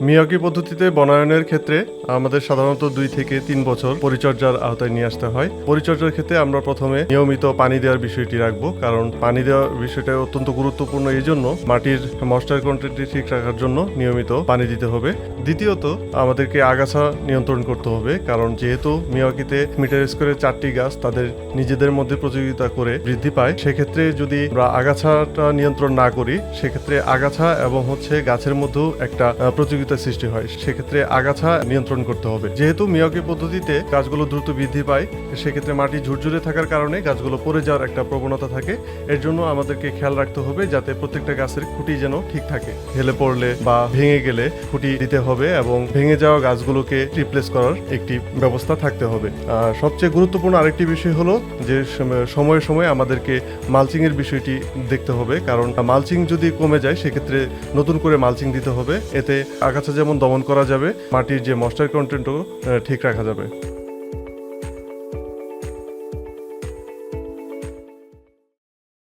Miyawaki পদ্ধতিতে বনায়নের ক্ষেত্রে আমাদের সাধারণত 2 থেকে 3 বছর পরিচর্যার আওতায় নিয়ে আসতে হয়। পরিচর্যার ক্ষেত্রে আমরা প্রথমে নিয়মিত পানি দেওয়ার বিষয়টি রাখবো, কারণ পানি দেওয়ার বিষয়টা অত্যন্ত গুরুত্বপূর্ণ। এই জন্য মাটির ময়েশ্চার কন্টেন্টটি ঠিক রাখার জন্য নিয়মিত পানি দিতে হবে। দ্বিতীয়ত আমাদেরকে আগাছা নিয়ন্ত্রণ করতে হবে, কারণ যেহেতু মিয়াওয়াকিতে মিটার স্কোয়ারে 4টি গাছ তাদের নিজেদের মধ্যে প্রতিযোগিতা করে বৃদ্ধি পায়, সেক্ষেত্রে যদি আমরা আগাছাটা নিয়ন্ত্রণ না করি, সেক্ষেত্রে আগাছা এবং গাছের মধ্যেও একটা প্রতিযোগিতার সৃষ্টি হয়। সেক্ষেত্রে আগাছা নিয়ন্ত্রণ করতে হবে। যেহেতু মিয়াওয়াকি পদ্ধতিতে গাছগুলো দ্রুত বৃদ্ধি পায়, সেক্ষেত্রে মাটি ঝুরঝুরে থাকার কারণে গাছগুলো পড়ে যাওয়ার একটা প্রবণতা থাকে। এর জন্য আমাদেরকে খেয়াল রাখতে হবে যাতে প্রত্যেকটা গাছের খুঁটি যেন ঠিক থাকে। হেলে পড়লে বা ভেঙে গেলে খুঁটি দিতে হবে এবং ভেঙে যাওয়া গাছগুলোকে রিপ্লেস করার একটি ব্যবস্থা থাকতে হবে। সবচেয়ে গুরুত্বপূর্ণ আরেকটি বিষয় হলো যে সময়ে সময়ে আমাদেরকে মালচিং এর বিষয়টি দেখতে হবে, কারণ মালচিং যদি কমে যায় সেক্ষেত্রে নতুন করে মালচিং দিতে হবে। এতে আগাছা যেমন দমন করা যাবে, মাটির যে ময়েশ্চার কন্টেন্টও ঠিক রাখা যাবে।